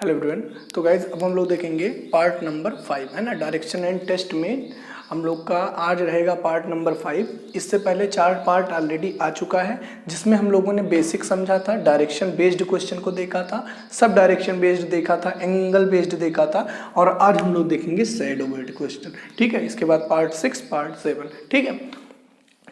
Hello everyone. तो guys अब हम लोग देखेंगे पार्ट नंबर 5 है ना। डायरेक्शन एंड टेस्ट में हम लोग का आज रहेगा पार्ट नंबर 5। इससे पहले 4 पार्ट ऑलरेडी आ चुका है जिसमें हम लोगों ने बेसिक समझा था, डायरेक्शन बेस्ड क्वेश्चन को देखा था, सब डायरेक्शन बेस्ड देखा था, एंगल बेस्ड देखा था और आज हम लोग देखेंगे शैडो बेस्ड क्वेश्चन। ठीक है, इसके बाद पार्ट 6 पार्ट 7। ठीक है,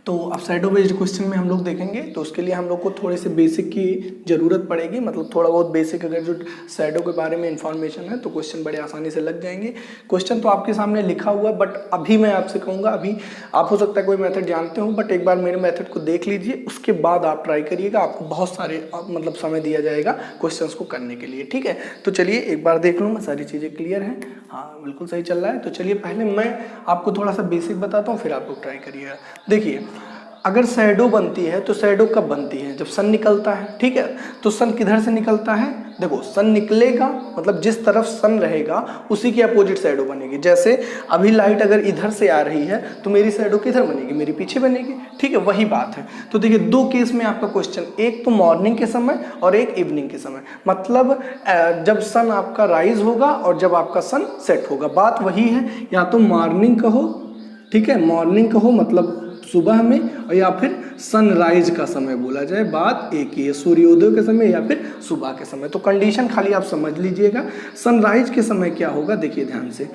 तो अब शैडो बेस्ड क्वेश्चन में हम लोग देखेंगे तो उसके लिए हम लोग को थोड़े से बेसिक की ज़रूरत पड़ेगी। मतलब थोड़ा बहुत बेसिक अगर जो शैडो के बारे में इंफॉर्मेशन है तो क्वेश्चन बड़े आसानी से लग जाएंगे। क्वेश्चन तो आपके सामने लिखा हुआ, बट अभी मैं आपसे कहूँगा, अभी आप हो सकता है कोई मेथड जानते हो बट एक बार मेरे मेथड को देख लीजिए, उसके बाद आप ट्राई करिएगा। आपको बहुत सारे मतलब समय दिया जाएगा क्वेश्चन को करने के लिए। ठीक है, तो चलिए एक बार देख लूँ मैं सारी चीज़ें क्लियर हैं। हाँ बिल्कुल सही चल रहा है। तो चलिए पहले मैं आपको थोड़ा सा बेसिक बताता हूँ, फिर आप लोग ट्राई करिएगा। देखिए, अगर शैडो बनती है तो शैडो कब बनती है? जब सन निकलता है। ठीक है, तो सन किधर से निकलता है? देखो, सन निकलेगा मतलब जिस तरफ सन रहेगा उसी की अपोजिट शैडो बनेगी। जैसे अभी लाइट अगर इधर से आ रही है तो मेरी शैडो किधर बनेगी? मेरी पीछे बनेगी। ठीक है, वही बात है। तो देखिए, दो केस में आपका क्वेश्चन, एक तो मॉर्निंग के समय और एक इवनिंग के समय। मतलब जब सन आपका राइज होगा और जब आपका सन सेट होगा, बात वही है। या तो मॉर्निंग कहो, ठीक है, मॉर्निंग कहो मतलब सुबह में, और या फिर सनराइज का समय बोला जाए, बात एक ही है। सूर्योदय के समय या फिर सुबह के समय। तो कंडीशन खाली आप समझ लीजिएगा। सनराइज के समय क्या होगा, देखिए ध्यान से।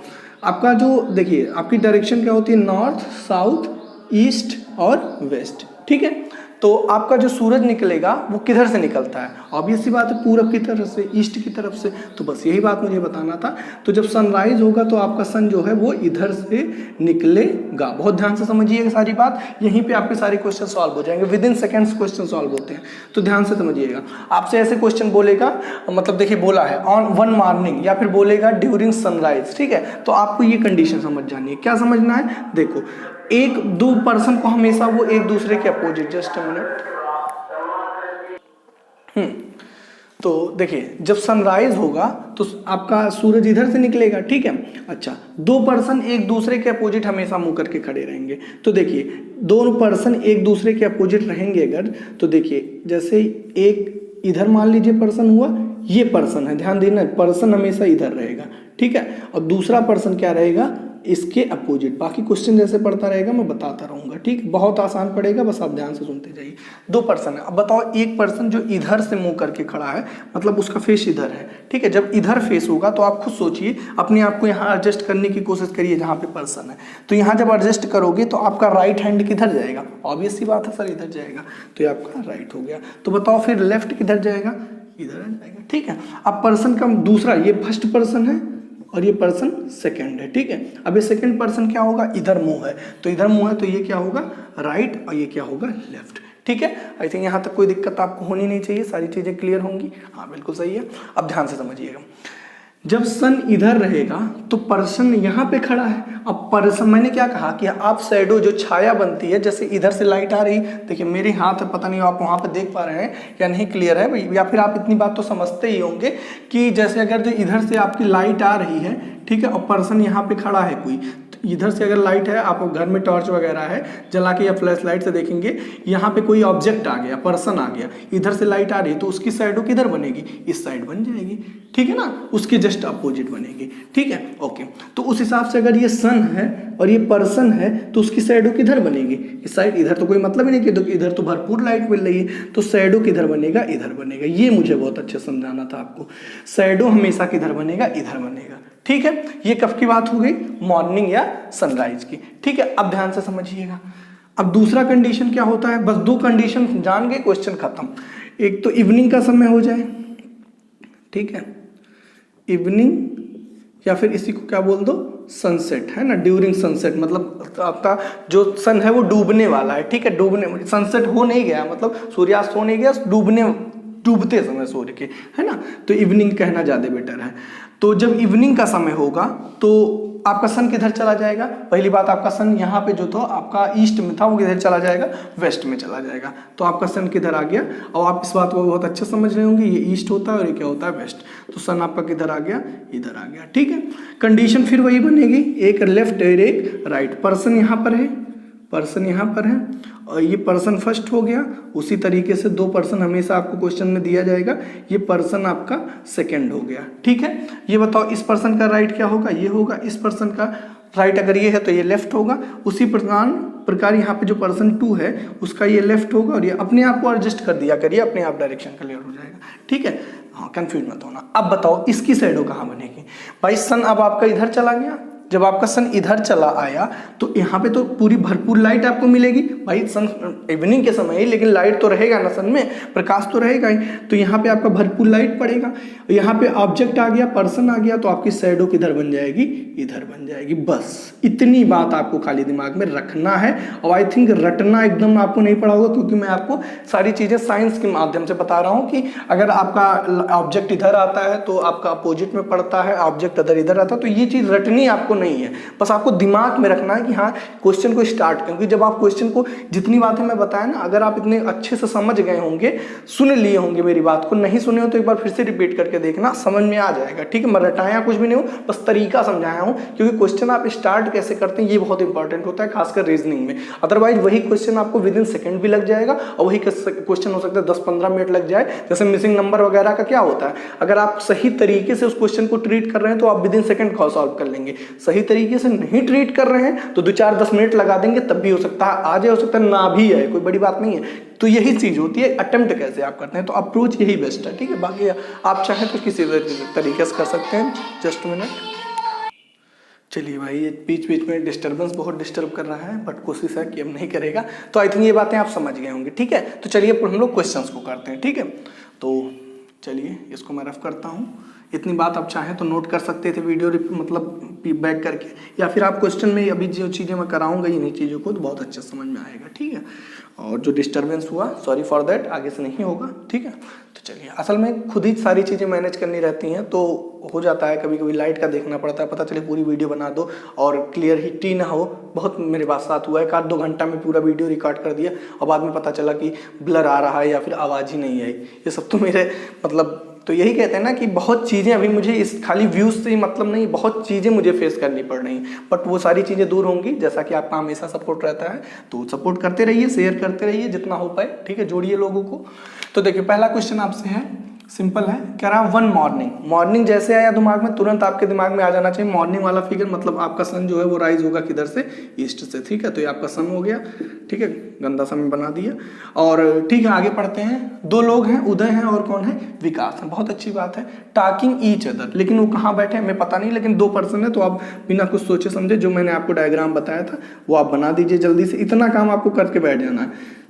आपका जो देखिए आपकी डायरेक्शन क्या होती है? नॉर्थ, साउथ, ईस्ट और वेस्ट। ठीक है, तो आपका जो सूरज निकलेगा वो किधर से निकलता है? ऑब्वियस सी बात है, पूरब की तरफ से, ईस्ट की तरफ से। तो बस यही बात मुझे बताना था। तो जब सनराइज होगा तो आपका सन जो है वो इधर से निकलेगा। बहुत ध्यान से समझिएगा सारी बात, यहीं पे आपके सारे क्वेश्चन सॉल्व हो जाएंगे। With in seconds question solve होते हैं, तो ध्यान से समझिएगा। आपसे ऐसे क्वेश्चन बोलेगा, मतलब देखिए बोला है ऑन वन मॉर्निंग, या फिर बोलेगा ड्यूरिंग सनराइज। ठीक है, तो आपको ये कंडीशन समझ जानी है। क्या समझना है? देखो, एक दो पर्सन को हमेशा वो एक दूसरे के अपोजिट, जस्ट अ मिनट। तो देखिए, जब सनराइज होगा तो आपका सूरज इधर से निकलेगा। ठीक है, अच्छा, दो पर्सन एक दूसरे के अपोजिट हमेशा मुंह करके खड़े रहेंगे। तो देखिए, दोनों पर्सन एक दूसरे के अपोजिट रहेंगे अगर, तो देखिए जैसे एक इधर मान लीजिए पर्सन हुआ, ये पर्सन है, ध्यान देना, पर्सन हमेशा इधर रहेगा। ठीक है, और दूसरा पर्सन क्या रहेगा? इसके अपोजिट। बाकी क्वेश्चन जैसे पढ़ता रहेगा मैं बताता रहूंगा। ठीक, बहुत आसान पड़ेगा, बस आप ध्यान से सुनते जाइए। दो पर्सन है, अब बताओ, एक पर्सन जो इधर से मुंह करके खड़ा है, मतलब उसका फेस इधर है। ठीक है, जब इधर फेस होगा तो आप खुद सोचिए, अपने आप को यहाँ एडजस्ट करने की कोशिश करिए जहाँ पे पर्सन है। तो यहाँ जब एडजस्ट करोगे तो आपका राइट हैंड किधर जाएगा? ऑब्वियस सी बात है सर, इधर जाएगा। तो ये आपका राइट हो गया। तो बताओ फिर लेफ्ट किधर जाएगा? इधर जाएगा। ठीक है, अब पर्सन का दूसरा, ये फर्स्ट पर्सन है और ये पर्सन सेकंड है। ठीक है, अब ये सेकंड पर्सन क्या होगा? इधर मुंह है, तो इधर मुंह है तो ये क्या होगा? राइट, और ये क्या होगा? लेफ्ट। ठीक है, आई थिंक यहाँ तक कोई दिक्कत आपको होनी नहीं चाहिए, सारी चीजें क्लियर होंगी। हाँ बिल्कुल सही है। अब ध्यान से समझिएगा, जब सन इधर रहेगा तो पर्सन यहाँ पे खड़ा है। अब पर्सन, मैंने क्या कहा कि आप शैडो जो छाया बनती है, जैसे इधर से लाइट आ रही, देखिए मेरे हाथ है, पता नहीं आप वहाँ पे देख पा रहे हैं या नहीं, क्लियर है? या फिर आप इतनी बात तो समझते ही होंगे कि जैसे अगर जो इधर से आपकी लाइट आ रही है, ठीक है, और पर्सन यहाँ पे खड़ा है कोई, तो इधर से अगर लाइट है, आप घर में टॉर्च वगैरह है जला के या फ्लैश लाइट से देखेंगे, यहाँ पे कोई ऑब्जेक्ट आ गया, पर्सन आ गया, इधर से लाइट आ रही है, तो उसकी शैडो किधर बनेगी? इस साइड बन जाएगी। ठीक है ना, उसके जस्ट अपोजिट बनेगी। ठीक है, ओके। तो उस हिसाब से अगर ये सन है और ये पर्सन है तो उसकी शैडो किधर बनेगी? इस साइड। इधर तो कोई मतलब ही नहीं कि इधर तो भरपूर लाइट मिल रही है, तो शैडो किधर बनेगा? इधर बनेगा। ये मुझे बहुत अच्छे समझाना था आपको। शैडो हमेशा किधर बनेगा? इधर बनेगा। ठीक है, ये कब की बात हो गई? मॉर्निंग या सनराइज की। ठीक है, अब ध्यान से समझिएगा। अब दूसरा कंडीशन क्या होता है? बस दो कंडीशन जान गए, क्वेश्चन खत्म। एक तो इवनिंग का समय हो जाए, ठीक है, इवनिंग, या फिर इसी को क्या बोल दो? सनसेट, है ना, ड्यूरिंग सनसेट, मतलब आपका जो सन है वो डूबने वाला है। ठीक है, डूबने, सनसेट हो नहीं गया, मतलब सूर्यास्त हो नहीं गया, डूबते समय सूर्य के, है ना, तो इवनिंग कहना ज़्यादा बेटर है। तो जब इवनिंग का समय होगा तो आपका सन किधर चला जाएगा? पहली बात, आपका सन यहाँ पे जो था आपका ईस्ट में था, वो किधर चला जाएगा? वेस्ट में चला जाएगा। तो आपका सन किधर आ गया? और आप इस बात को बहुत अच्छे समझ रहे होंगे, ये ईस्ट होता है और ये क्या होता है? वेस्ट। तो सन आपका किधर आ गया? इधर आ गया। ठीक है, कंडीशन फिर वही बनेगी, एक लेफ्ट और एक राइट। पर्सन यहाँ पर है, पर्सन यहाँ पर है और ये पर्सन फर्स्ट हो गया। उसी तरीके से 2 पर्सन हमेशा आपको क्वेश्चन में दिया जाएगा, ये पर्सन आपका सेकंड हो गया। ठीक है, ये बताओ इस पर्सन का राइट क्या होगा, ये होगा। इस पर्सन का राइट अगर ये है तो ये लेफ्ट होगा। उसी प्रकार यहाँ पे जो पर्सन 2 है उसका ये लेफ्ट होगा और ये अपने आप को एडजस्ट कर दिया करिए, अपने आप डायरेक्शन क्लियर हो जाएगा। ठीक है, हाँ कंफ्यूज मत होना। अब बताओ इसकी शैडो कहाँ बनेगी। भाई सन अब आपका इधर चला गया, जब आपका सन इधर चला आया तो यहाँ पे तो पूरी भरपूर लाइट आपको मिलेगी। भाई सन इवनिंग के समय ही, लेकिन लाइट तो रहेगा ना, सन में प्रकाश तो रहेगा ही, तो यहाँ पे आपका भरपूर लाइट पड़ेगा। यहाँ पे ऑब्जेक्ट आ गया, पर्सन आ गया, तो आपकी शैडो किधर बन जाएगी, इधर बन जाएगी। बस इतनी बात आपको खाली दिमाग में रखना है। और आई थिंक रटना एकदम आपको नहीं पड़ा होगा, क्योंकि मैं आपको सारी चीज़ें साइंस के माध्यम से बता रहा हूँ कि अगर आपका ऑब्जेक्ट इधर आता है तो आपका अपोजिट में पड़ता है, ऑब्जेक्ट अगर इधर आता है, तो ये चीज़ रटनी आपको नहीं है। बस आपको दिमाग में रखना है कि हाँ क्वेश्चन को स्टार्ट, क्योंकि जब आप क्वेश्चन को जितनी बातें मैं बताया ना, अगर आप इतने अच्छे से समझ गए होंगे, सुन लिए होंगे मेरी बात को, नहीं सुने हो तो एक बार फिर से रिपीट करके देखना, समझ में आ जाएगा। ठीक है, मैं रटाया कुछ भी नहीं हूँ, बस तरीका समझाया हूँ, क्योंकि क्वेश्चन आप स्टार्ट कैसे करते हैं ये बहुत इंपॉर्टेंट होता है, खासकर रीजनिंग में। अदरवाइज वही क्वेश्चन आपको विद इन सेकंड भी लग जाएगा और वही क्वेश्चन हो सकता है 10-15 मिनट लग जाए। जैसे मिसिंग नंबर वगैरह का क्या होता है, अगर आप सही तरीके से उस क्वेश्चन को ट्रीट कर रहे हैं तो आप विद इन सेकंड सॉल्व कर लेंगे। सही तरीके से नहीं ट्रीट कर रहे हैं तो 2-4-10 मिनट लगा देंगे, तब भी हो सकता है आ जाए, हो सकता है ना भी आए, कोई बड़ी बात नहीं है। तो यही चीज होती है, अटेम्प्ट कैसे आप करते हैं, तो अप्रोच यही बेस्ट है। ठीक है, बाकी आप चाहें तो किसी तरीके से कर सकते हैं। जस्ट मिनट, चलिए भाई, ये बीच बीच में डिस्टर्बेंस बहुत डिस्टर्ब कर रहा है, बट कोशिश है कि अब नहीं करेगा। तो आई थिंक ये बातें आप समझ गए होंगे। ठीक है, तो चलिए हम लोग क्वेश्चंस को करते हैं। ठीक है, तो चलिए इसको मैं रफ करता हूँ। इतनी बात आप चाहें तो नोट कर सकते थे वीडियो मतलब बैक करके, या फिर आप क्वेश्चन में अभी जो चीज़ें मैं कराऊंगा इन्हीं चीज़ों को तो बहुत अच्छे समझ में आएगा। ठीक है, और जो डिस्टर्बेंस हुआ सॉरी फॉर दैट, आगे से नहीं होगा। ठीक है, तो चलिए, असल में खुद ही सारी चीज़ें मैनेज करनी रहती हैं, तो हो जाता है कभी कभी लाइट का देखना पड़ता है, पता चले पूरी वीडियो बना दो और क्लियर ही ना हो। बहुत मेरे पास साथ हुआ है, 1-2 घंटा में पूरा वीडियो रिकॉर्ड कर दिया और बाद में पता चला कि ब्लर आ रहा है या फिर आवाज़ ही नहीं आई। ये सब तो मेरे मतलब, तो यही कहते हैं ना कि बहुत चीज़ें अभी मुझे इस खाली व्यूज़ से ही मतलब नहीं, बहुत चीज़ें मुझे फेस करनी पड़ रही हैं, बट वो सारी चीज़ें दूर होंगी जैसा कि आपका हमेशा सपोर्ट रहता है। तो सपोर्ट करते रहिए, शेयर करते रहिए जितना हो पाए। ठीक है, जोड़िए लोगों को। तो देखिए पहला क्वेश्चन आपसे है, सिंपल है, कह रहा है वन मॉर्निंग। मॉर्निंग जैसे आया दिमाग में, तुरंत आपके दिमाग में आ जाना चाहिए मॉर्निंग वाला फिगर, मतलब आपका सन जो है वो राइज होगा किधर से, ईस्ट से। ठीक है, तो ये आपका सन हो गया। ठीक है, गंदा सा मैं बना दिया। और ठीक है, आगे पढ़ते हैं। 2 लोग हैं, उदय हैं और कौन है, विकास है। बहुत अच्छी बात है, टॉकिंग ईच अदर, लेकिन वो कहाँ बैठे हमें पता नहीं, लेकिन 2 पर्सन है, तो आप बिना कुछ सोचे समझे जो मैंने आपको डायग्राम बताया था वो आप बना दीजिए जल्दी से। इतना काम आपको करके बैठ जाना है।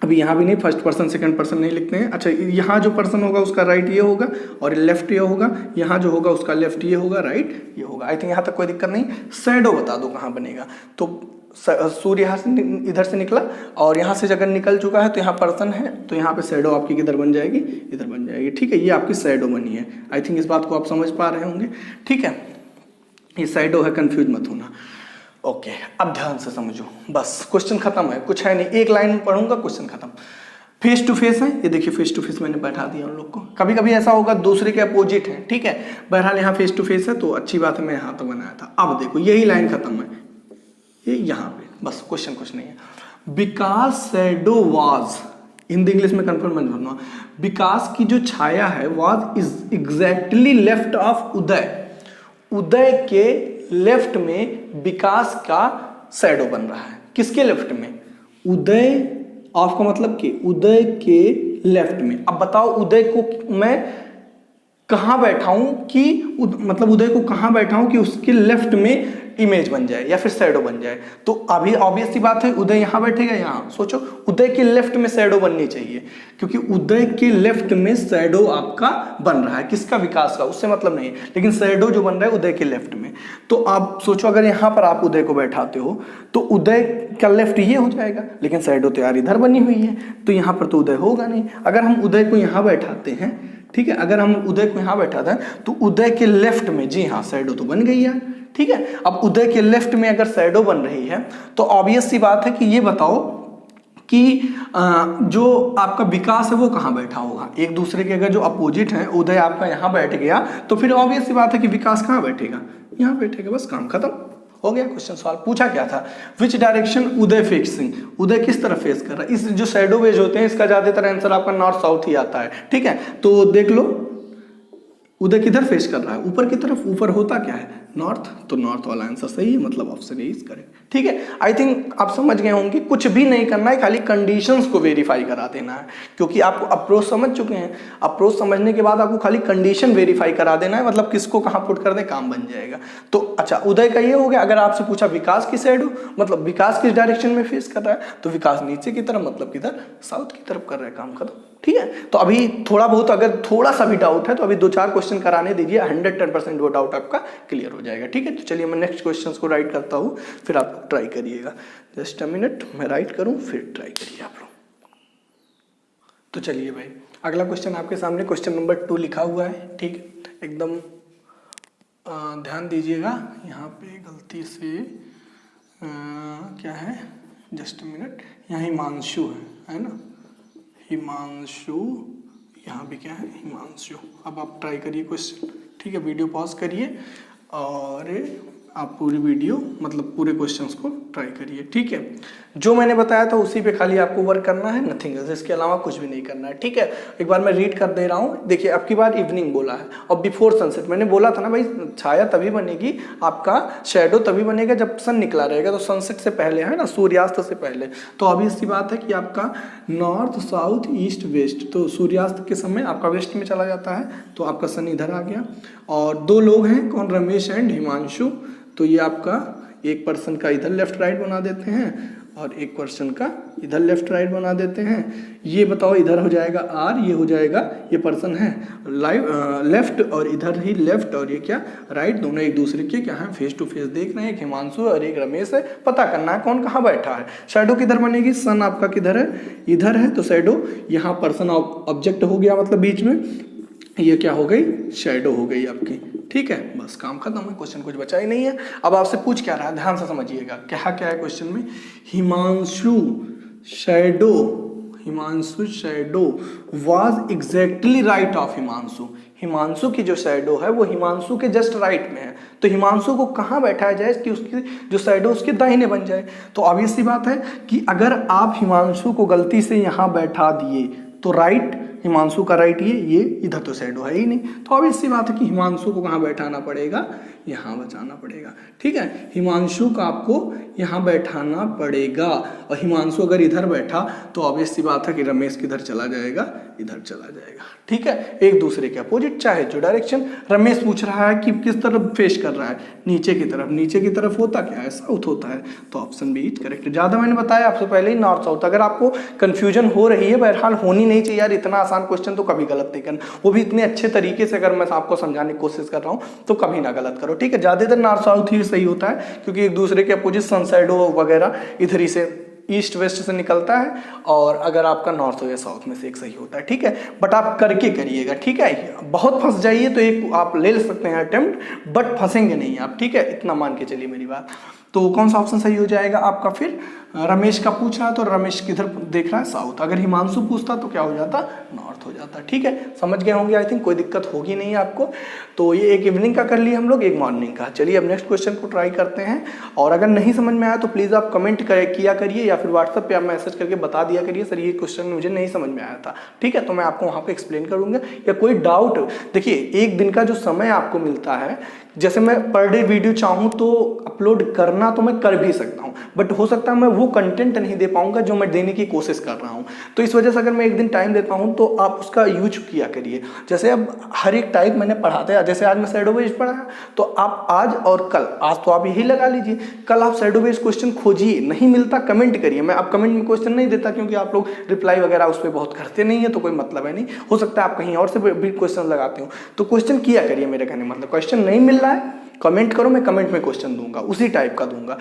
अभी यहाँ भी नहीं, फर्स्ट पर्सन सेकंड पर्सन नहीं लिखते हैं। अच्छा, यहाँ जो पर्सन होगा उसका राइट ये होगा और लेफ्ट ये होगा, यहाँ जो होगा उसका लेफ्ट ये होगा, राइट ये होगा। आई थिंक यहाँ तक कोई दिक्कत नहीं। शैडो बता दो कहाँ बनेगा। तो सूर्य यहाँ से इधर से निकला और यहाँ से अगर निकल चुका है तो यहाँ पर्सन है, तो यहाँ पे शैडो आपकी किधर बन जाएगी, इधर बन जाएगी। ठीक है, ये आपकी शैडो बनी है। आई थिंक इस बात को आप समझ पा रहे होंगे। ठीक है, ये शैडो है, कंफ्यूज मत होना। ओके, अब ध्यान से समझो, बस क्वेश्चन खत्म है, कुछ है नहीं, एक लाइन पढ़ूंगा, क्वेश्चन खत्म। फेस टू फेस है, ये देखिए फेस टू फेस मैंने बैठा दिया उन लोग को। कभी कभी ऐसा होगा दूसरे के अपोजिट है। ठीक है, बहरहाल यहाँ फेस टू फेस है तो अच्छी बात है, मैं यहाँ तो बनाया था। अब देखो यही लाइन खत्म है, ये यहाँ पे, बस क्वेश्चन कुछ नहीं है। Because shadow was, Hindi English में कंफर्म मत करना, विकास की जो छाया है was is exactly left of Uday. Uday के लेफ्ट में विकास का शैडो बन रहा है। किसके लेफ्ट में, उदय ऑफ का मतलब कि उदय के लेफ्ट में। अब बताओ उदय को मैं कहाँ बैठाऊं कि मतलब उदय को कहाँ बैठाऊं कि उसके लेफ्ट में इमेज बन जाए या फिर शैडो बन जाए। तो अभी ऑब्वियस सी बात है, उदय यहाँ बैठेगा, यहाँ सोचो उदय के लेफ्ट में शैडो बननी चाहिए, क्योंकि उदय के लेफ्ट में शैडो आपका बन रहा है। किसका, विकास का, उससे मतलब नहीं है, लेकिन शैडो जो बन रहा है उदय के लेफ्ट में। तो आप सोचो अगर यहाँ पर आप उदय को बैठाते हो तो उदय का लेफ्ट ये हो जाएगा, लेकिन शैडो तो यार इधर बनी हुई है, तो यहाँ पर तो उदय होगा नहीं। अगर हम उदय को यहाँ बैठाते हैं, ठीक है, अगर हम उदय को यहाँ बैठाते हैं तो उदय के लेफ्ट में, जी हाँ, शैडो तो बन गई है। ठीक है, अब उदय के लेफ्ट में अगर शैडो बन रही है तो ऑब्वियस सी बात है कि ये बताओ कि जो आपका विकास है वो कहाँ बैठा होगा। एक दूसरे के अगर जो अपोजिट है, उदय आपका यहाँ बैठ गया तो फिर ऑब्वियस सी बात है कि विकास कहाँ बैठेगा, यहाँ बैठेगा। बस काम खत्म। हो गया क्वेश्चन सॉल्व। पूछा क्या था, विच डायरेक्शन उदय फेसिंग, उदय किस तरफ फेस कर रहा है। इस जो शैडो वेज होते हैं इसका ज्यादातर आंसर आपका नॉर्थ साउथ ही आता है, ठीक है। तो देख लो उदय किधर फेस कर रहा है, ऊपर की तरफ। ऊपर होता क्या है, नॉर्थ, तो नॉर्थ वाला आंसर सही है, मतलब ऑप्शन ए इज करेक्ट, ठीक है। आई थिंक आप समझ गए होंगे, कुछ भी नहीं करना है, खाली कंडीशंस को वेरीफाई करा देना है, क्योंकि आप अप्रोच समझ चुके हैं। अप्रोच समझने के बाद आपको खाली कंडीशन वेरीफाई करा देना है, मतलब किसको कहाँ पुट कर दे, काम बन जाएगा। तो अच्छा, उदय का ये हो गया। अगर आपसे पूछा विकास की साइड, मतलब विकास किस डायरेक्शन में फेस कर रहा है, तो विकास नीचे की तरफ, मतलब किधर, साउथ की तरफ कर रहा है, काम खत्म, ठीक है। तो अभी थोड़ा बहुत अगर थोड़ा सा भी डाउट है तो अभी 2-4 क्वेश्चन कराने दीजिए, 110% वो डाउट आपका क्लियर हो जाएगा, ठीक है। तो चलिए मैं नेक्स्ट क्वेश्चंस को राइट करता हूँ, फिर आप ट्राई करिएगा। जस्ट अ मिनट, मैं राइट करूँ फिर ट्राई करिए आप लोग। तो चलिए भाई, अगला क्वेश्चन आपके सामने क्वेश्चन नंबर 2 लिखा हुआ है, ठीक है। एकदम ध्यान दीजिएगा, यहाँ पे गलती से क्या है, जस्ट अ मिनट, यहाँ हिमांशु है ना, हिमांशु, यहाँ भी क्या है, हिमांशु। अब आप ट्राई करिए क्वेश्चन, ठीक है। वीडियो पॉज करिए और आप पूरी वीडियो, मतलब पूरे क्वेश्चंस को ट्राई करिए, ठीक है। जो मैंने बताया था उसी पे खाली आपको वर्क करना है, नथिंग एल्स, इसके अलावा कुछ भी नहीं करना है, ठीक है। एक बार मैं रीड कर दे रहा हूँ, देखिए। अब की बार इवनिंग बोला है और बिफोर सनसेट। मैंने बोला था ना भाई, छाया तभी बनेगी, आपका शेडो तभी बनेगा जब सन निकला रहेगा, तो सनसेट से पहले है ना, सूर्यास्त से पहले। तो अभी इसकी बात है कि आपका नॉर्थ साउथ ईस्ट वेस्ट, तो सूर्यास्त के समय आपका वेस्ट में चला जाता है, तो आपका सन इधर आ गया। और 2 लोग हैं, कौन, रमेश एंड हिमांशु। तो ये आपका एक पर्सन का इधर लेफ्ट राइट बना देते हैं और एक पर्सन का इधर लेफ्ट राइट बना देते हैं। ये बताओ, इधर हो जाएगा आर, ये हो जाएगा, ये पर्सन है लेफ्ट और इधर ही लेफ्ट, और ये क्या, राइट। दोनों एक दूसरे के क्या है, फेस टू फेस देख रहे हैं, एक हिमांशु और एक रमेश है। पता करना है कौन कहाँ बैठा है। शैडो किधर बनेगी, सन आपका किधर है, इधर है, तो शैडो यहाँ पर्सन ऑब्जेक्ट हो गया, मतलब बीच में, ये क्या हो गई, शैडो हो गई आपकी, ठीक है। बस काम खत्म है, क्वेश्चन कुछ बचा ही नहीं है। अब आपसे पूछ क्या रहा है, ध्यान से समझिएगा, क्या क्या है क्वेश्चन में। Himanshu shadow, Himanshu shadow was exactly right of Himanshu. Himanshu की जो शैडो है वो हिमांशु के जस्ट राइट में है, तो हिमांशु को कहाँ बैठाया जाए कि उसकी जो शैडो उसके दाहिने बन जाए। तो ऑब्वियस सी बात है कि अगर आप हिमांशु को गलती से यहाँ बैठा दिए तो राइट, हिमांशु का राइट ये इधर तो शैडो है ही नहीं, तो ऑब्वियस सी बात है कि हिमांशु को कहाँ बैठाना पड़ेगा, यहाँ बचाना पड़ेगा, ठीक है। हिमांशु का आपको यहाँ बैठाना पड़ेगा, और हिमांशु अगर इधर बैठा तो ऑब्वियस सी बात है कि रमेश किधर चला जाएगा, इधर चला जाएगा, ठीक है। एक दूसरे के अपोजिट, चाहे जो डायरेक्शन। रमेश पूछ रहा है कि किस तरफ फेस कर रहा है, नीचे की तरफ। नीचे की तरफ होता क्या है, साउथ होता है, तो ऑप्शन बी इज करेक्ट। ज़्यादा मैंने बताया आपसे पहले ही, नॉर्थ साउथ। अगर आपको कन्फ्यूजन हो रही है, बहरहाल होनी नहीं चाहिए यार, इतना आसान क्वेश्चन तो कभी गलत नहीं करना, वो भी इतने अच्छे तरीके से। अगर मैं आपको समझाने की कोशिश कर रहा हूँ तो कभी ना गलत करो, ठीक है। ज़्यादातर नॉर्थ साउथ ही सही होता है, क्योंकि एक दूसरे के अपोजिट, सन शैडो वगैरह इधर ही से ईस्ट वेस्ट से निकलता है, और अगर आपका नॉर्थ हो या साउथ में से एक सही होता है, ठीक है। बट आप करके करिएगा, ठीक है। बहुत फंस जाइए तो एक आप ले सकते हैं अटेम्प्ट, बट फंसेंगे नहीं आप, ठीक है, इतना मान के चलिए मेरी बात। तो कौन सा ऑप्शन सही हो जाएगा आपका फिर। रमेश का पूछ रहा है तो रमेश किधर देख रहा है, साउथ। अगर हिमांशु पूछता तो क्या हो जाता, नॉर्थ हो जाता, ठीक है। समझ गए होंगे, आई थिंक कोई दिक्कत होगी नहीं आपको। तो ये एक इवनिंग का कर लिए हम लोग, एक मॉर्निंग का। चलिए अब नेक्स्ट क्वेश्चन को ट्राई करते हैं, और अगर नहीं समझ में आया तो प्लीज़ आप कमेंट किया करिए, या फिर व्हाट्सएप पे आप मैसेज करके बता दिया करिए, सर ये क्वेश्चन मुझे नहीं समझ में आया था, ठीक है। तो मैं आपको वहाँ पे एक्सप्लेन करूँगा, या कोई डाउट। देखिए, एक दिन का जो समय आपको मिलता है, जैसे मैं पर डे वीडियो चाहूँ तो अपलोड करना तो मैं कर भी सकता हूँ, बट हो सकता है मैं वो कंटेंट नहीं दे पाऊंगा जो मैं देने की कोशिश कर रहा हूँ। तो इस वजह से अगर मैं एक दिन टाइम देता हूँ तो आप उसका यूज किया करिए। जैसे अब हर एक टाइप मैंने पढ़ाते हैं, जैसे आज मैं शैडो बेस्ड पढ़ाया, तो आप आज और कल, आज तो आप यही लगा लीजिए, कल आप शैडो बेस्ड क्वेश्चन खोजिए, नहीं मिलता कमेंट करिए। मैं अब कमेंट में क्वेश्चन नहीं देता, क्योंकि आप लोग रिप्लाई वगैरह उस पर बहुत करते नहीं है, तो कोई मतलब है नहीं। हो सकता है आप कहीं और से भी क्वेश्चन लगाते हो, तो क्वेश्चन किया करिए। मेरे कहने मतलब क्वेश्चन नहीं मिल रहा है, कमेंट करो, मैं कमेंट में क्वेश्चन दूंगा, उसी टाइप का दूंगा,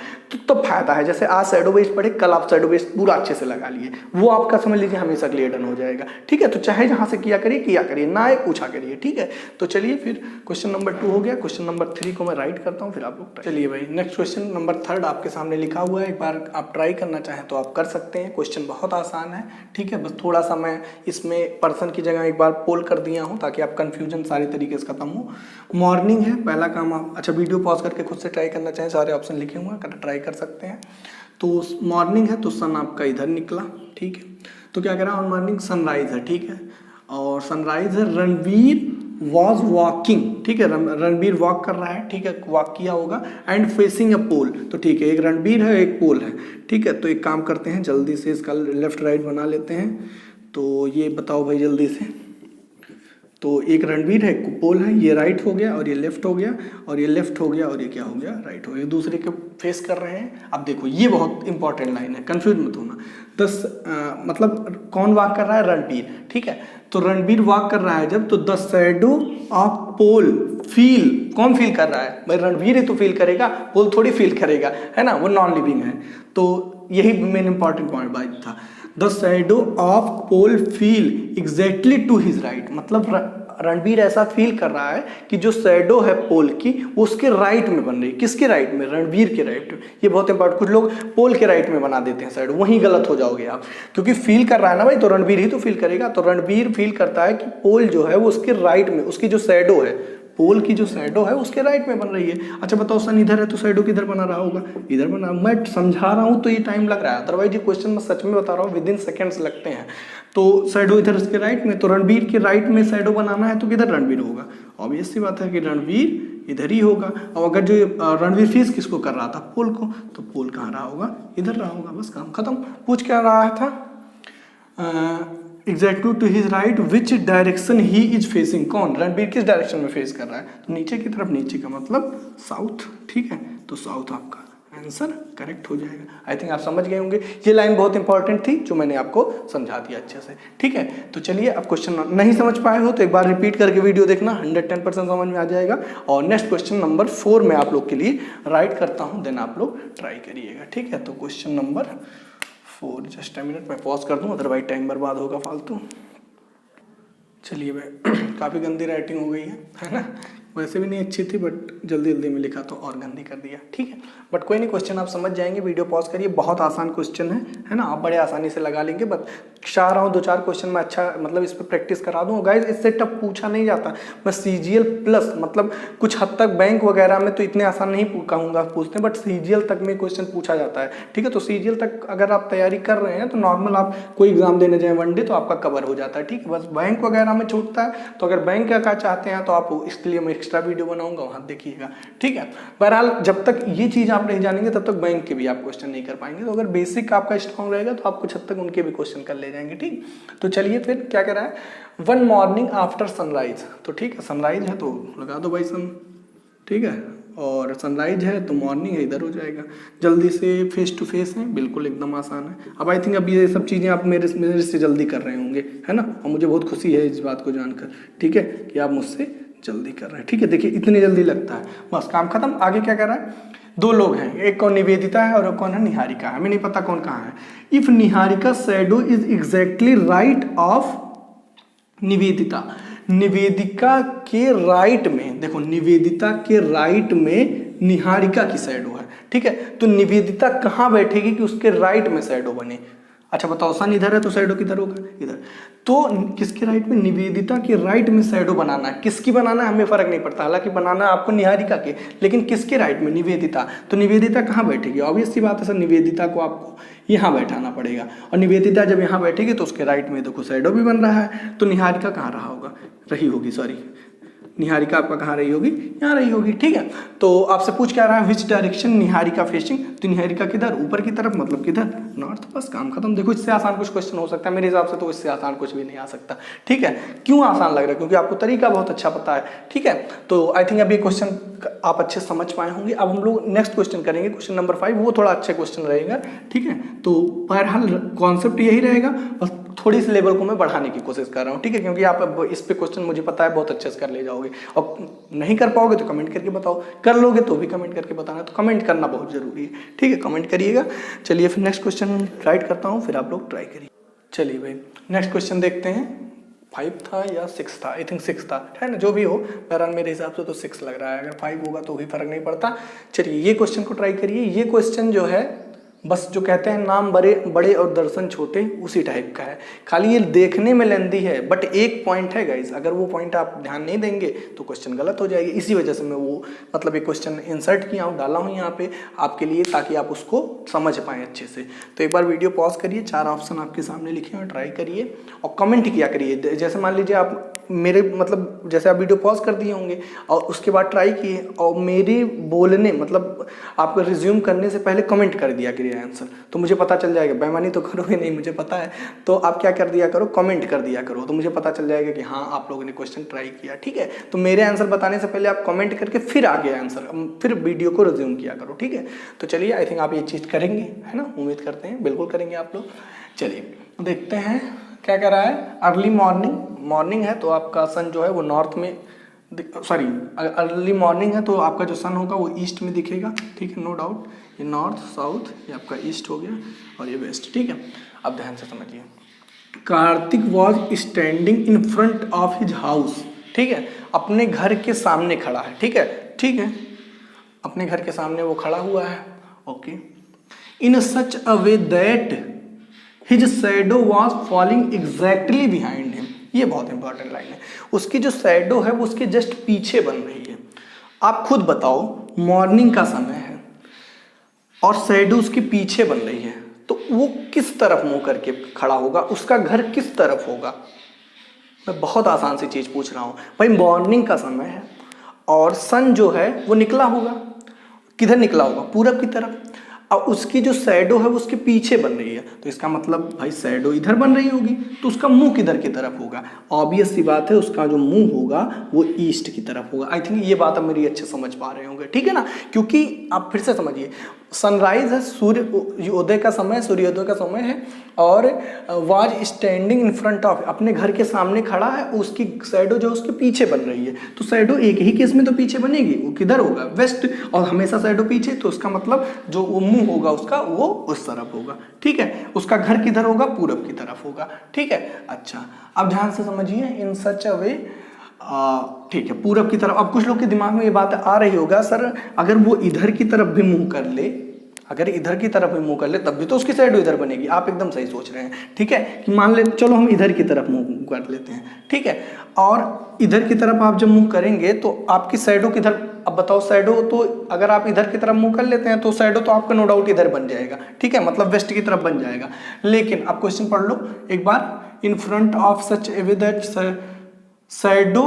तो फायदा है। जैसे आज शैडो बेस्ड पढ़े, कल आप शैडो बेस्ड पूरा अच्छे से लगा लिए, वो आपका समझ लीजिए हमेशा क्लियर डन हो जाएगा, ठीक है। तो चाहे जहां से किया करिए, ना एक पूछा करिए, ठीक है। तो चलिए फिर क्वेश्चन नंबर 2 हो गया, क्वेश्चन नंबर 3 को मैं राइट करता हूँ, फिर आप लोग। चलिए भाई, नेक्स्ट क्वेश्चन नंबर 3 आपके सामने लिखा हुआ है, एक बार आप ट्राई करना चाहें तो आप कर सकते हैं। क्वेश्चन बहुत आसान है, ठीक है। बस थोड़ा सा मैं इसमें पर्सन की जगह एक बार पोल कर दिया हूँ, ताकि आप कंफ्यूजन सारे तरीके से खत्म हो। मॉर्निंग है, पहला काम आप अच्छा वीडियो पॉज करके खुद से ट्राई करना चाहें, सारे ऑप्शन लिखे हुए हैं, ट्राई कर सकते हैं। तो मॉर्निंग है तो सन आपका इधर निकला, ठीक है। तो क्या कह रहा है, ऑन मॉर्निंग सनराइज है, ठीक है, और सनराइज है, रणवीर वॉज वॉकिंग, ठीक है, रणबीर वॉक कर रहा है, ठीक है, वॉक किया होगा, एंड फेसिंग अ पोल, तो ठीक है, एक रणबीर है एक पोल है, ठीक है। तो एक काम करते हैं जल्दी से इसका लेफ्ट राइट बना लेते हैं। तो ये बताओ भाई जल्दी से, तो एक रणबीर है एक पोल है, ये राइट हो गया और ये लेफ्ट हो गया और ये लेफ्ट हो गया और ये क्या हो गया, राइट हो गया, दूसरे के फेस कर रहे हैं। अब देखो ये बहुत इंपॉर्टेंट लाइन है, कंफ्यूज मत होना। मतलब कौन वॉक कर रहा है, रणबीर, ठीक है। तो रणबीर वॉक कर रहा है जब, तो the shadow of pole fell, कौन फील कर रहा है भाई, रणबीर ही तो फील करेगा, पोल थोड़ी फील करेगा, है ना, वो नॉन लिविंग है। तो यही मेन इंपॉर्टेंट पॉइंट भाई था, the shadow of pole fell exactly to his right, मतलब रणबीर ऐसा फील कर रहा है कि जो शैडो है पोल की वो उसके राइट में बन रही है। किसके राइट में, रणबीर के राइट में। ये बहुत इंपॉर्टेंट, कुछ लोग पोल के राइट में बना देते हैं शैडो, वहीं गलत हो जाओगे आप, क्योंकि फील कर रहा है ना भाई, तो रणबीर ही तो फील करेगा। तो रणबीर फील करता है कि पोल जो है वो उसके राइट में, उसकी जो शैडो है, पोल की जो शैडो है उसके राइट में बन रही है। अच्छा बताओ, सन इधर है तो शैडो किधर बना रहा होगा, इधर बना। मैं समझा रहा हूँ तो ये टाइम लग रहा है, अदरवाइज ये क्वेश्चन मैं सच में बता रहा हूँ, विदिन सेकंड्स लगते हैं। तो शैडो इधर उसके राइट में, तो रणबीर के राइट में शैडो बनाना है तो किधर रणबीर होगा, ऑब्वियस सी बात है कि रणबीर इधर ही होगा। और अगर जो रणबीर फेस किसको कर रहा था, पोल को, तो पोल कहाँ रहा होगा, इधर रहा होगा, बस काम खत्म। पूछ क्या रहा था, exactly to his right which direction he is facing, कौन, रणबीर किस डायरेक्शन में फेस कर रहा है, तो नीचे की तरफ, नीचे का मतलब साउथ, ठीक है। तो साउथ आपका आंसर करेक्ट हो जाएगा। आई थिंक आप समझ गए होंगे, ये लाइन बहुत इंपॉर्टेंट थी जो मैंने आपको समझा दिया अच्छे से, ठीक है। तो चलिए, अब क्वेश्चन नहीं समझ पाए हो तो एक बार रिपीट करके वीडियो देखना, 110% समझ में आ जाएगा। और नेक्स्ट क्वेश्चन नंबर 4 में आप लोग के लिए राइट करता हूँ, देन आप लोग ट्राई करिएगा, ठीक है। तो question number 4, just a minute मैं पॉज कर दूँ, अदरवाइज टाइम बर्बाद होगा फालतू। चलिए भाई, काफ़ी गंदी राइटिंग हो गई है ना, वैसे भी नहीं अच्छी थी, बट जल्दी जल्दी में लिखा तो और गंदी कर दिया, ठीक है। बट कोई नहीं, क्वेश्चन आप समझ जाएंगे, वीडियो पॉज करिए, बहुत आसान क्वेश्चन है ना, आप बड़े आसानी से लगा लेंगे। बट चाह रहा हूँ 2-4 क्वेश्चन में अच्छा, मतलब इस पर प्रैक्टिस करा दूँ। गाइज इससे टफ पूछा नहीं जाता, बस CGL प्लस, मतलब कुछ हद तक बैंक वगैरह में तो इतने आसान नहीं कहूँगा पूछते हैं, बट CGL तक में क्वेश्चन पूछा जाता है, ठीक है। तो CGL तक अगर आप तैयारी कर रहे हैं तो नॉर्मल आप कोई एग्जाम देने जाए वनडे तो आपका कवर हो जाता है, ठीक है। बस बैंक वगैरह में छूटता है, तो अगर बैंक का चाहते हैं तो आप इसके लिए मैं एक्स्ट्रा वीडियो बनाऊंगा, वहाँ देखिएगा, ठीक है। बहरहाल जब तक ये चीज़ आप नहीं जानेंगे तब तक बैंक के भी आप क्वेश्चन नहीं कर पाएंगे। तो अगर बेसिक आपका स्ट्रॉन्ग रहेगा तो आप कुछ हद तक उनके भी क्वेश्चन कर ले जाएंगे, ठीक। तो चलिए फिर क्या कह रहा है, वन मॉर्निंग आफ्टर सनराइज, तो ठीक है, सनराइज है तो लगा दो भाई सन, ठीक है, और सनराइज है तो मॉर्निंग है, इधर हो जाएगा। जल्दी से फेस टू फेस है, बिल्कुल एकदम आसान है। अब आई थिंक अब ये सब चीज़ें आप मेरे से जल्दी कर रहे होंगे, है ना, और मुझे बहुत खुशी है इस बात को जानकर, ठीक है, कि आप मुझसे जल्दी कर रहे हैं, ठीक है। देखिए इतनी जल्दी लगता है, बस काम खत्म। आगे क्या कर रहा है, 2 लोग हैं, एक कौन निवेदिता है और एक कौन है निहारिका, हमें नहीं पता कौन कहाँ है। If Niharika shadow is exactly right of Nivedita, Nivedika के राइट में, देखो निवेदिता के राइट में निहारिका की शैडो है, ठीक है। तो निवेदिता कहाँ बैठेगी कि उसके राइट में शैडो बने। अच्छा बताओ, सन इधर है तो शैडो किधर होगा, इधर। तो किसके राइट में, निवेदिता के राइट में शैडो बनाना है। किसकी बनाना है हमें फर्क नहीं पड़ता, हालांकि बनाना है आपको निहारिका के, लेकिन किसके राइट में, निवेदिता। तो निवेदिता कहाँ बैठेगी, ऑब्वियस सी बात है सर, निवेदिता को आपको यहाँ बैठाना पड़ेगा, और निवेदिता जब यहाँ बैठेगी तो उसके राइट में देखो शैडो भी बन रहा है। तो निहारिका कहाँ रही होगी, सॉरी, निहारिका आपका कहाँ रही होगी, यहाँ रही होगी, ठीक है। तो आपसे पूछ क्या रहा है, विच डायरेक्शन निहारिका फेसिंग, तो निहारिका किधर, ऊपर की तरफ, मतलब किधर, नॉर्थ, बस काम खत्म। देखो इससे आसान कुछ क्वेश्चन हो सकता है, मेरे हिसाब से तो इससे आसान कुछ भी नहीं आ सकता, ठीक है। क्यों आसान लग रहा है, क्योंकि आपको तरीका बहुत अच्छा पता है, ठीक है। तो आई थिंक अब ये क्वेश्चन आप अच्छे समझ पाए होंगे। अब हम लोग नेक्स्ट क्वेश्चन करेंगे, क्वेश्चन नंबर 5, वो थोड़ा अच्छा क्वेश्चन रहेगा, ठीक है। तो बहरहाल कॉन्सेप्ट यही रहेगा, बस थोड़ी सी लेवल को मैं बढ़ाने की कोशिश कर रहा हूँ, ठीक है, क्योंकि आप अब इस पे क्वेश्चन मुझे पता है बहुत अच्छे से कर ले जाओगे, और नहीं कर पाओगे तो कमेंट करके बताओ, कर लोगे तो भी कमेंट करके बताना, तो कमेंट करना बहुत जरूरी है, ठीक है, कमेंट करिएगा। चलिए फिर नेक्स्ट क्वेश्चन राइट करता हूँ, फिर आप लोग ट्राई करिए। चलिए भाई नेक्स्ट क्वेश्चन देखते हैं, 5 था या 6 था, आई थिंक 6 था, है ना, जो भी हो, बहरहाल मेरे हिसाब से तो 6 लग रहा है, अगर 5 होगा तो भी फर्क नहीं पड़ता। चलिए ये क्वेश्चन को ट्राई करिए। ये क्वेश्चन जो है बस जो कहते हैं नाम बड़े बड़े और दर्शन छोटे, उसी टाइप का है। खाली ये देखने में लेंदी है, बट एक पॉइंट है गाइस, अगर वो पॉइंट आप ध्यान नहीं देंगे तो क्वेश्चन गलत हो जाएगी। इसी वजह से मैं वो मतलब एक क्वेश्चन इंसर्ट किया हूँ, डाला हूँ यहाँ पे आपके लिए, ताकि आप उसको समझ पाएँ अच्छे से। तो एक बार वीडियो पॉज करिए, 4 ऑप्शन आपके सामने लिखे हुए, ट्राई करिए और कमेंट किया करिए। जैसे मान लीजिए आप मेरे मतलब जैसे आप वीडियो पॉज कर दिए होंगे और उसके बाद ट्राई किए और मेरे बोलने मतलब आपको रिज्यूम करने से पहले कमेंट कर दिया करिए आंसर, तो मुझे पता चल जाएगा। बेईमानी तो करोगे नहीं, मुझे पता है। तो आप क्या कर दिया करो, कमेंट कर दिया करो, तो मुझे पता चल जाएगा कि हाँ आप लोगों ने क्वेश्चन ट्राई किया, ठीक है। तो मेरे आंसर बताने से पहले आप कमेंट करके फिर आगे आंसर, फिर वीडियो को रिज्यूम किया करो, ठीक है। तो चलिए, आई थिंक आप ये चीज़ करेंगे, है ना, उम्मीद करते हैं बिल्कुल करेंगे आप लोग। चलिए देखते हैं क्या कह रहा है। अर्ली मॉर्निंग है तो आपका सन जो है वो नॉर्थ में, सॉरी अर्ली मॉर्निंग है तो आपका जो सन होगा वो ईस्ट में दिखेगा, ठीक है, नो डाउट। ये नॉर्थ साउथ, ये आपका ईस्ट हो गया और ये वेस्ट, ठीक है। अब ध्यान से समझिए, Kartik was standing in front of his house, ठीक है, अपने घर के सामने खड़ा है, ठीक है, अपने घर के सामने वो खड़ा हुआ है, okay. In such a way that his shadow was falling exactly behind him, ये बहुत इंपॉर्टेंट लाइन है। उसकी जो शैडो है वो उसके जस्ट पीछे बन रही है। आप खुद बताओ, मॉर्निंग का समय है और शैडो उसके पीछे बन रही है, तो वो किस तरफ मुंह करके खड़ा होगा, उसका घर किस तरफ होगा। मैं बहुत आसान सी चीज पूछ रहा हूं भाई, मॉर्निंग का समय है और सन जो है वो निकला होगा, किधर निकला होगा, पूरब की तरफ, और उसकी जो शैडो है वो उसके पीछे बन रही है, तो इसका मतलब भाई शैडो इधर बन रही होगी, तो उसका मुंह किधर की तरफ होगा। ऑब्वियस सी बात है, उसका जो मुंह होगा वो ईस्ट की तरफ होगा। आई थिंक ये बात आप मेरी अच्छे समझ पा रहे होंगे, ठीक है ना। क्योंकि आप फिर से समझिए, सनराइज है, सूर्योदय का समय, सूर्योदय का समय है, और was standing in front of, अपने घर के सामने खड़ा है, उसकी शैडो जो उसके पीछे बन रही है। तो शैडो एक ही केस में तो पीछे बनेगी, वो किधर होगा, वेस्ट, और हमेशा शैडो पीछे, तो उसका मतलब जो वो मुंह होगा उसका वो उस तरफ होगा, ठीक है। उसका घर किधर होगा, पूरब की तरफ होगा, ठीक है। अच्छा, अब ध्यान से समझिए, इन सच अ वे, ठीक है, पूरब की तरफ। अब कुछ लोग के दिमाग में ये बात आ रही होगा, सर अगर वो इधर की तरफ भी मुंह कर ले, अगर इधर की तरफ भी मुंह कर ले तब भी तो उसकी साइड इधर बनेगी। आप एकदम सही सोच रहे हैं, ठीक है, कि मान ले चलो हम इधर की तरफ मुंह कर लेते हैं, ठीक है, और इधर की तरफ आप जब मुंह करेंगे तो आपकी साइडों किधर, अब बताओ साइडो, तो अगर आप इधर की तरफ मुंह कर लेते हैं तो साइडो तो आपका नो डाउट इधर बन जाएगा, ठीक है, मतलब वेस्ट की तरफ बन जाएगा। लेकिन आप क्वेश्चन पढ़ लो एक बार, in front of such a way that shadow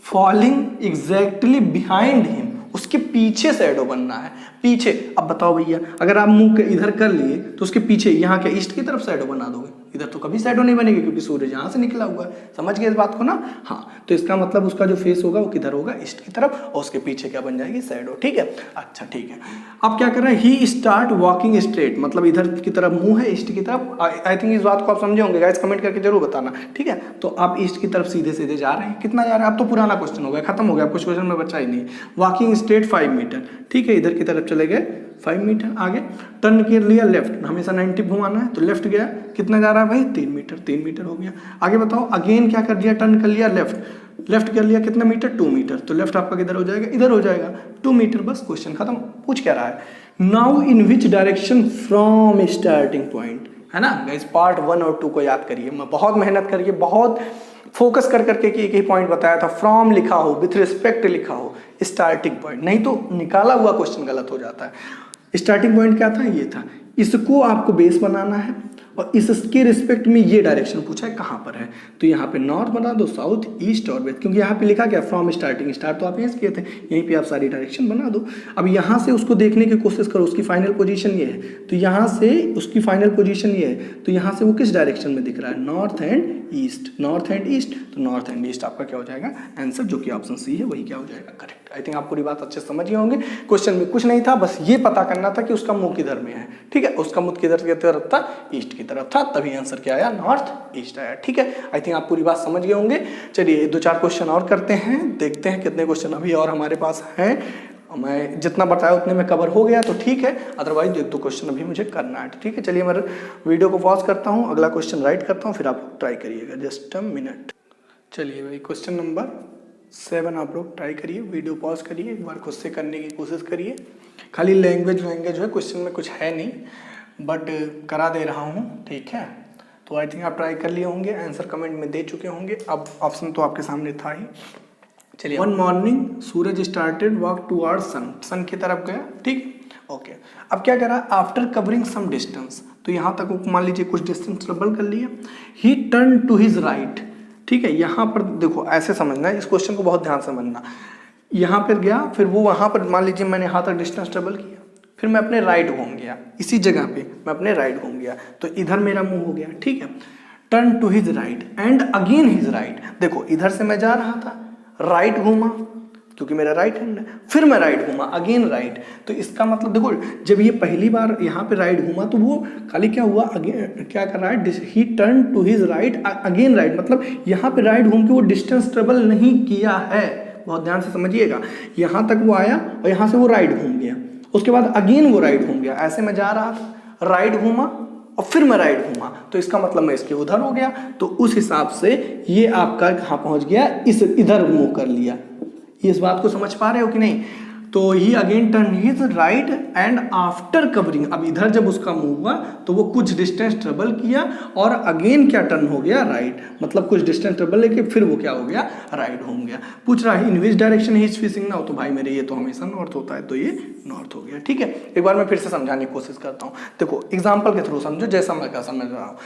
falling exactly behind him, उसके पीछे शैडो बनना है, पीछे। अब बताओ भैया, अगर आप मुंह इधर कर लिए तो उसके पीछे यहाँ के ईस्ट की तरफ शैडो बना दोगे, इधर तो कभी शैडो नहीं बनेगी क्योंकि सूरज यहाँ से निकला हुआ है। समझ गए इस बात को ना। हाँ, तो इसका मतलब उसका जो फेस होगा वो किधर होगा, ईस्ट की तरफ, और उसके पीछे क्या बन जाएगी, शैडो, ठीक है। अच्छा ठीक है, अब क्या कर रहे हैं, ही स्टार्ट वॉकिंग स्ट्रेट, मतलब इधर की तरफ मुंह है, ईस्ट की तरफ। आई थिंक इस बात को आप समझे होंगे गाइस, कमेंट करके जरूर बताना, ठीक है। तो आप ईस्ट की तरफ सीधे सीधे जा रहे हैं, कितना जा रहे हैं, अब तो पुराना क्वेश्चन हो गया, खत्म हो गया, कुछ क्वेश्चन में बचा ही नहीं। वॉकिंग स्ट्रेट 5 मीटर, ठीक है, इधर की तरफ चले गए 5 मीटर आगे, टर्न कर लिया लेफ्ट, हमेशा 90 घुमाना है, तो लेफ्ट गया, कितना जा रहा है भाई, 3 मीटर, 3 मीटर हो गया। आगे बताओ, अगेन क्या कर दिया, टर्न कर लिया लेफ्ट, लेफ्ट कर लिया कितना मीटर, 2 मीटर, तो लेफ्ट आपका किधर हो जाएगा, इधर हो जाएगा, 2 मीटर, बस क्वेश्चन खत्म। पूछ क्या रहा है, now in which direction from starting point, है ना गाइस। पार्ट 1 और 2 को याद करिए, मैं बहुत मेहनत करिए, बहुत फोकस कर करके कि एक ही पॉइंट बताया था, फ्रॉम लिखा हो, विथ रिस्पेक्ट लिखा हो, स्टार्टिंग पॉइंट, नहीं तो निकाला हुआ क्वेश्चन गलत हो जाता है। स्टार्टिंग पॉइंट क्या था, ये था, इसको आपको बेस बनाना है और इसके रिस्पेक्ट में ये डायरेक्शन पूछा है कहाँ पर है, तो यहाँ पे नॉर्थ बना दो, साउथ, ईस्ट और वेस्ट, क्योंकि यहाँ पे लिखा गया फ्रॉम स्टार्टिंग, स्टार्ट तो आप यहीं से किए थे, यहीं पे आप सारी डायरेक्शन बना दो। अब यहाँ से उसको देखने की कोशिश करो, उसकी फाइनल पोजीशन ये है, तो यहाँ से उसकी फाइनल पोजीशन ये है, तो यहाँ से वो किस डायरेक्शन में दिख रहा है, north and east, north and east, तो नॉर्थ एंड ईस्ट आपका क्या हो जाएगा आंसर, जो कि ऑप्शन सी है वही क्या हो जाएगा, करेक्ट। आई थिंक आप पूरी बात अच्छे से समझ गए होंगे। क्वेश्चन में कुछ नहीं था, बस ये पता करना था कि उसका मुंह किधर में है, ठीक है, उसका मुंह किधर की तरफ था, ईस्ट की तरफ था, तभी आंसर क्या आया, नॉर्थ ईस्ट आया, ठीक है। आई थिंक आप पूरी बात समझ गए होंगे। चलिए 2-4 क्वेश्चन और करते हैं, देखते हैं कितने क्वेश्चन अभी और हमारे पास हैं। मैं जितना बताया उतने में कवर हो गया तो ठीक है, अदरवाइज 1-2 क्वेश्चन अभी मुझे करना है, ठीक है। चलिए मैं वीडियो को पॉज करता हूँ, अगला क्वेश्चन राइट करता हूँ, फिर आप ट्राई करिएगा, जस्ट अ मिनट। चलिए भाई, क्वेश्चन नंबर 7 आप लोग ट्राई करिए, वीडियो पॉज करिए, एक बार खुद से करने की कोशिश करिए। खाली लैंग्वेज है, क्वेश्चन में कुछ है नहीं, बट करा दे रहा हूँ, ठीक है। तो आई थिंक आप ट्राई कर लिए होंगे, आंसर कमेंट में दे चुके होंगे, अब ऑप्शन तो आपके सामने था ही। चलिए, वन मॉर्निंग सूरज स्टार्टेड वॉक टुवर्ड्स सन, सन की तरफ गया, ठीक, ओके। अब क्या करा, आफ्टर कवरिंग सम डिस्टेंस, तो यहाँ तक मान लीजिए कुछ डिस्टेंस ट्रेवल कर लिया, he turn to his right, ठीक है। यहाँ पर देखो ऐसे समझना है, इस क्वेश्चन को बहुत ध्यान से समझना। यहाँ पर गया, फिर वो वहाँ पर मान लीजिए मैंने यहाँ तक डिस्टेंस ट्रेवल किया, फिर मैं अपने राइट घूम गया, इसी जगह पे मैं अपने राइट घूम गया, तो इधर मेरा मुंह हो गया, ठीक है। Turn to his right and again his right, देखो इधर से मैं जा रहा था, राइट घूमा क्योंकि मेरा राइट हैंड है, फिर मैं राइट घूमा, अगेन राइट। तो इसका मतलब देखो, जब ये पहली बार यहाँ पे राइट घूमा तो वो खाली क्या हुआ, अगेन क्या कर रहा है, he turn to his right again right, मतलब यहाँ पे राइट घूम के वो डिस्टेंस ट्रेवल नहीं किया है, बहुत ध्यान से समझिएगा। यहाँ तक वो आया और यहाँ से वो राइट घूम गया, उसके बाद अगेन वो राइट घूम गया, ऐसे मैं जा रहा था, राइट घूमा और फिर मैं राइट घूमा, तो इसका मतलब मैं इसके उधर हो गया, तो उस हिसाब से ये आपका कहाँ पहुंच गया, इस इधर मूव कर लिया। इस बात को समझ पा रहे हो कि नहीं? तो he again turn his right and after covering, अब इधर जब उसका मूव हुआ तो वो कुछ डिस्टेंस ट्रेवल किया और अगेन क्या टर्न हो गया, राइट, मतलब कुछ डिस्टेंस ट्रेवल लेके फिर वो क्या हो गया, राइट हो गया। पूछ रहा है in which direction he is facing now, तो भाई मेरे ये तो हमेशा नॉर्थ होता है, तो ये नॉर्थ हो गया, ठीक है। एक बार मैं फिर से समझाने की कोशिश करता हूँ, देखो एग्जाम्पल के थ्रू समझो, जैसा मैं क्या समझ रहा हूँ।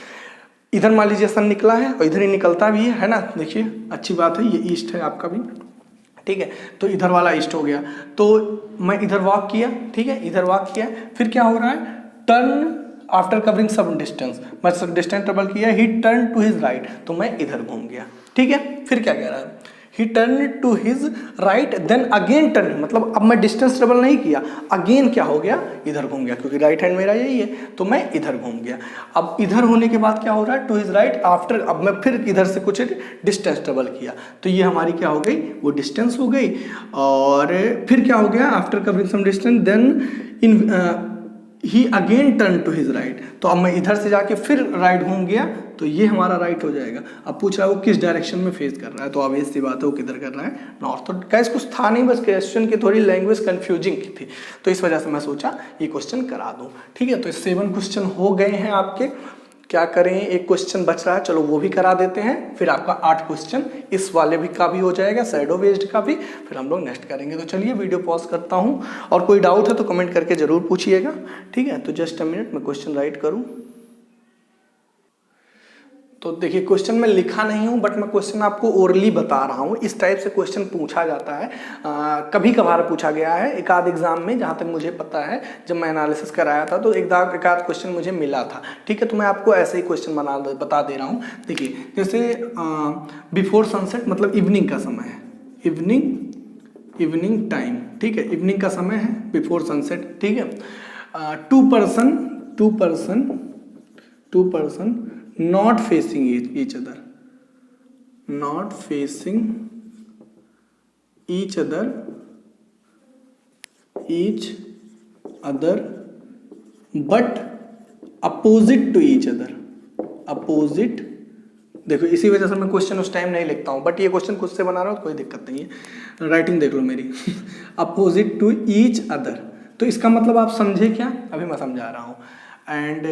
इधर मान लीजिए सन निकला है और इधर ही निकलता भी है ना, देखिए अच्छी बात है, ये ईस्ट है आपका भी, ठीक है। तो इधर वाला ईस्ट हो गया, तो मैं इधर वॉक किया, ठीक है, इधर वॉक किया, फिर क्या हो रहा है, turn after covering some distance, मैं सब डिस्टेंस ट्रेवल किया, he turn to his right, तो मैं इधर घूम गया, ठीक है। फिर क्या कह रहा है, he turn to his right then again turn, मतलब अब मैं डिस्टेंस ट्रेवल नहीं किया, अगेन क्या हो गया, इधर घूम गया, क्योंकि राइट हैंड मेरा यही है, तो मैं इधर घूम गया। अब इधर होने के बाद क्या हो रहा है, टू हिज राइट आफ्टर, अब मैं फिर इधर से कुछ डिस्टेंस ट्रेवल किया, तो ये हमारी क्या हो गई, वो डिस्टेंस हो गई। और फिर क्या हो गया, after covering some distance then in he again turn to his right, तो अब मैं इधर से जाके फिर राइट घूम गया, तो ये हमारा राइट हो जाएगा। अब पूछ रहा है वो किस डायरेक्शन में फेस कर रहा है, तो ऑब्वियस सी बात है वो किधर कर रहा है, नॉर्थ। तो कैस कुछ था नहीं, बस क्वेश्चन की थोड़ी लैंग्वेज कंफ्यूजिंग की थी, तो इस वजह से मैं सोचा ये क्वेश्चन करा दूं, ठीक है। तो 7 क्वेश्चन हो गए हैं आपके, क्या करें, एक क्वेश्चन बच रहा है, चलो वो भी करा देते हैं, फिर आपका 8 क्वेश्चन इस वाले भी का भी हो जाएगा, शैडो बेस्ड का भी, फिर हम लोग नेक्स्ट करेंगे। तो चलिए वीडियो पॉज करता हूँ, और कोई डाउट है तो कमेंट करके जरूर पूछिएगा, ठीक है। तो जस्ट अ मिनट, मैं क्वेश्चन राइट करूँ। तो देखिए क्वेश्चन में लिखा नहीं हूँ, बट मैं क्वेश्चन आपको ओरली बता रहा हूँ, इस टाइप से क्वेश्चन पूछा जाता है, कभी कभार पूछा गया है एक आध एग्जाम में, जहाँ तक मुझे पता है, जब मैं एनालिसिस कराया था तो एक आध क्वेश्चन मुझे मिला था, ठीक है। तो मैं आपको ऐसे ही क्वेश्चन बता दे रहा हूँ। देखिए जैसे बिफोर सनसेट मतलब इवनिंग का समय है, इवनिंग टाइम, ठीक है, इवनिंग का समय है, बिफोर सनसेट, ठीक है। Two person not facing each other but opposite to each other, opposite, देखो इसी वजह से मैं क्वेश्चन उस टाइम नहीं लिखता हूँ, बट ये क्वेश्चन खुद से बना रहा हूँ तो कोई दिक्कत नहीं है, राइटिंग देख लो मेरी। अपोजिट टू ईच अदर, तो इसका मतलब आप समझे क्या, अभी मैं समझा रहा हूँ। एंड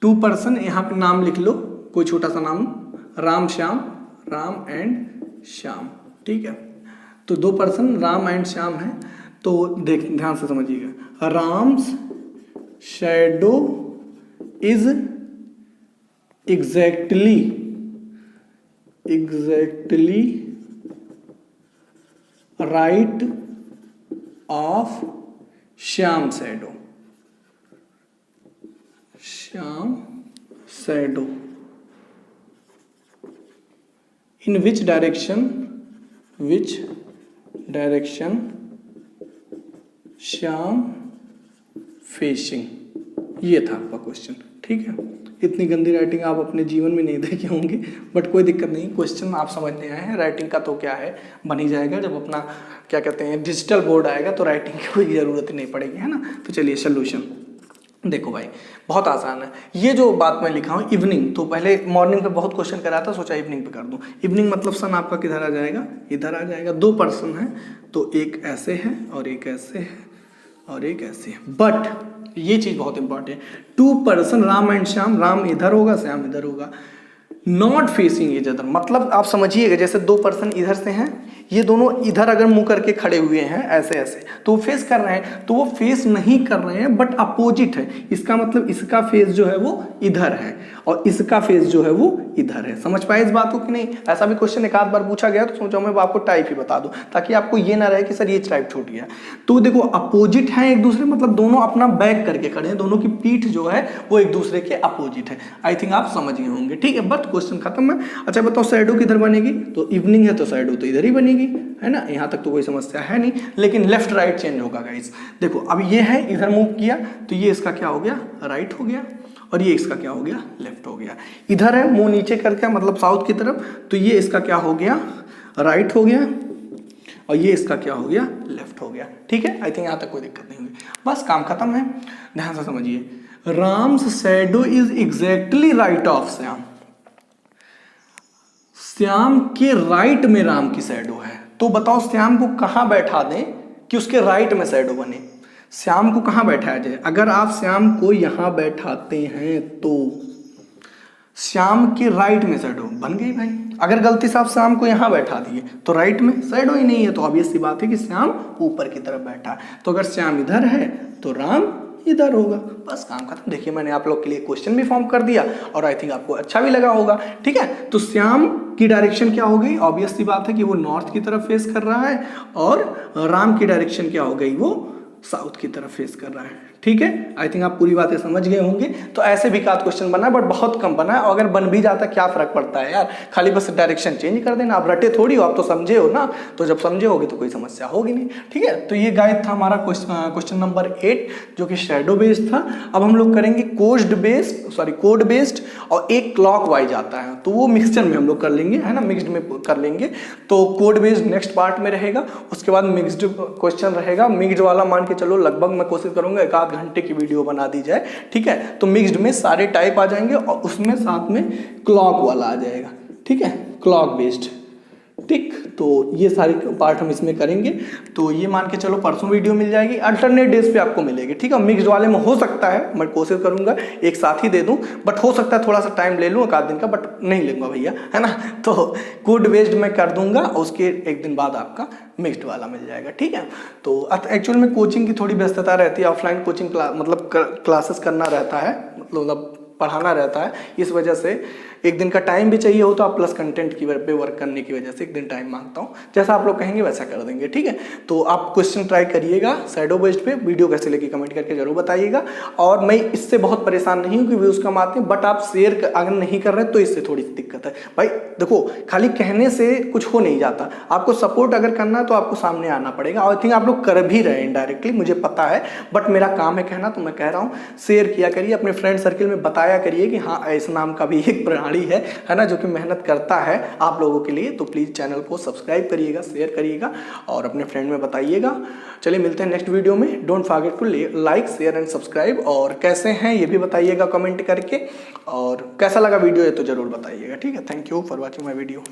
2 पर्सन, यहाँ पे नाम लिख लो, कोई छोटा सा नाम, राम एंड श्याम, ठीक है। तो 2 पर्सन राम एंड श्याम है, तो देख ध्यान से समझिएगा, Ram's shadow is exactly right of Shyam shadow, in which direction Shyam facing, ये था आपका क्वेश्चन, ठीक है। इतनी गंदी राइटिंग आप अपने जीवन में नहीं देखे होंगे, बट कोई दिक्कत नहीं, क्वेश्चन आप समझने आए हैं, राइटिंग का तो क्या है, बन ही जाएगा, जब अपना क्या कहते हैं डिजिटल बोर्ड आएगा तो राइटिंग की कोई ज़रूरत ही नहीं पड़ेगी, है ना। तो चलिए सोल्यूशन देखो भाई, बहुत आसान है। ये जो बात मैं लिखा हूँ इवनिंग, तो पहले मॉर्निंग पे बहुत क्वेश्चन करा था, सोचा इवनिंग पे कर दूँ। इवनिंग मतलब सन आपका किधर आ जाएगा, इधर आ जाएगा। 2 पर्सन है, तो एक ऐसे है और एक ऐसे है और एक ऐसे है, बट ये चीज बहुत इंपॉर्टेंट है। Two person Ram and Shyam, Ram इधर होगा श्याम इधर होगा, नॉट फेसिंग ईच अदर, मतलब आप समझिएगा जैसे दो पर्सन इधर से हैं, ये दोनों इधर अगर मुंह करके खड़े हुए हैं ऐसे ऐसे, तो वो फेस कर रहे हैं, तो वो फेस नहीं कर रहे हैं बट अपोजिट है। इसका मतलब इसका फेस जो है वो इधर है और इसका फेस जो है वो इधर है। समझ पाए इस बात को कि नहीं? ऐसा भी क्वेश्चन एक आध बार पूछा गया तो सोचा मैं आपको टाइप ही बता दूं ताकि आपको ये ना रहे कि सर ये टाइप छूट गया। तो देखो अपोजिट है एक दूसरे, मतलब दोनों अपना बैक करके खड़े हैं, दोनों की पीठ जो है वो एक दूसरे के अपोजिट है। आई थिंक आप समझ गए होंगे, ठीक है। बट क्वेश्चन खत्म है। अच्छा बताओ शैडो किधर बनेगी? तो इवनिंग है तो शैडो तो इधर ही बनेगी, है ना, यहाँ तक तो कोई समस्या है नहीं, लेकिन लेफ्ट राइट चेंज होगा गाइस। देखो अब ये है इधर मूव किया तो ये इसका क्या हो गया, राइट हो गया, और ये इसका क्या हो गया, लेफ्ट हो गया। इधर है मुंह नीचे करके मतलब साउथ की तरफ, तो ये इसका क्या हो गया, राइट हो गया, और ये इसका क्या हो गया, लेफ्ट हो गया। ठीक है, आई थिंक यहाँ तक कोई दिक्कत नहीं हुई, बस काम खत्म है। ध्यान से समझिए, Ram's shadow is exactly right of Shyam, Shyam के राइट में राम की शैडो है। तो बताओ श्याम को कहां बैठा दें कि उसके राइट में शैडो बने? श्याम को कहां बैठाया जाए? अगर आप श्याम को यहां बैठाते हैं तो श्याम के राइट में शैडो बन गई भाई। अगर गलती से आप श्याम को यहां बैठा दिए तो राइट में शैडो ही नहीं है, तो ऑब्वियस सी बात है कि श्याम ऊपर की तरफ बैठा है। तो अगर श्याम इधर है तो राम इधर होगा, बस काम खत्म। देखिए मैंने आप लोग के लिए क्वेश्चन भी फॉर्म कर दिया और आई थिंक आपको अच्छा भी लगा होगा, ठीक है। तो श्याम की डायरेक्शन क्या हो गई? ऑब्वियस सी बात है कि वो नॉर्थ की तरफ फेस कर रहा है, और राम की डायरेक्शन क्या हो गई, वो साउथ की तरफ फेस कर रहा है। ठीक है, आई थिंक आप पूरी बातें समझ गए होंगे। तो ऐसे भी काद क्वेश्चन बना है बट बहुत कम बना है, और अगर बन भी जाता क्या फर्क पड़ता है यार, खाली बस डायरेक्शन चेंज कर देना। आप रटे थोड़ी हो, आप तो समझे हो ना, तो जब समझे होगे तो कोई समस्या होगी नहीं। ठीक है, तो ये गाइड था हमारा क्वेश्चन नंबर 8 जो कि शैडो बेस्ड था। अब हम लोग करेंगे कोड बेस्ड और एक क्लॉक वाइज आता है, तो वो मिक्सचर में हम लोग कर लेंगे, है ना, मिक्सड में कर लेंगे। तो कोड बेस्ड नेक्स्ट पार्ट में रहेगा, उसके बाद मिक्सड क्वेश्चन रहेगा। मिक्सड वाला मान के चलो लगभग मैं कोशिश करूंगा एक आध घंटे की वीडियो बना दी जाए, ठीक है। तो मिक्स्ड में सारे टाइप आ जाएंगे और उसमें साथ में क्लॉक वाला आ जाएगा, ठीक है, क्लॉक बेस्ड, ठीक। तो ये सारे पार्ट हम इसमें करेंगे। तो ये मान के चलो परसों वीडियो मिल जाएगी, अल्टरनेट डेज पे आपको मिलेगी, ठीक है। मिक्स्ड वाले में हो सकता है, मैं कोशिश करूंगा एक साथ ही दे दूं, बट हो सकता है थोड़ा सा टाइम ले लूं एक आध दिन का, बट नहीं लूंगा भैया, है ना। तो कोड बेस्ड मैं कर दूंगा, उसके एक दिन बाद आपका मिक्स्ड वाला मिल जाएगा, ठीक है। तो एक्चुअल में कोचिंग की थोड़ी व्यस्तता रहती है, ऑफलाइन कोचिंग मतलब क्लासेस करना रहता है, मतलब पढ़ाना रहता है, इस वजह से एक दिन का टाइम भी चाहिए होता है, प्लस कंटेंट की पे वर्क करने की वजह से एक दिन टाइम मांगता हूँ। जैसा आप लोग कहेंगे वैसा कर देंगे, ठीक है। तो आप क्वेश्चन ट्राई करिएगा शैडो बेस्ड पे, वीडियो कैसे लगी कमेंट करके जरूर बताइएगा। और मैं इससे बहुत परेशान नहीं हूँ कि व्यूज़ कम आते हैं, बट आप शेयर अगर नहीं कर रहे तो इससे थोड़ी सी दिक्कत है भाई। देखो खाली कहने से कुछ हो नहीं जाता, आपको सपोर्ट अगर करना है तो आपको सामने आना पड़ेगा। आई थिंक आप लोग कर भी रहे हैं इनडायरेक्टली, मुझे पता है, बट मेरा काम है कहना, तो मैं कह रहा हूँ शेयर किया करिए, अपने फ्रेंड सर्किल में बताया करिए कि हाँ ऐसा नाम का भी एक प्रणाली है ना, जो कि मेहनत करता है आप लोगों के लिए। तो प्लीज़ चैनल को सब्सक्राइब करिएगा, शेयर करिएगा और अपने फ्रेंड में बताइएगा। चलिए मिलते हैं नेक्स्ट वीडियो में। Don't forget to like share and subscribe, और कैसे हैं ये भी बताइएगा कमेंट करके, और कैसा लगा वीडियो ये तो जरूर बताइएगा, ठीक है। Thank you for watching my video.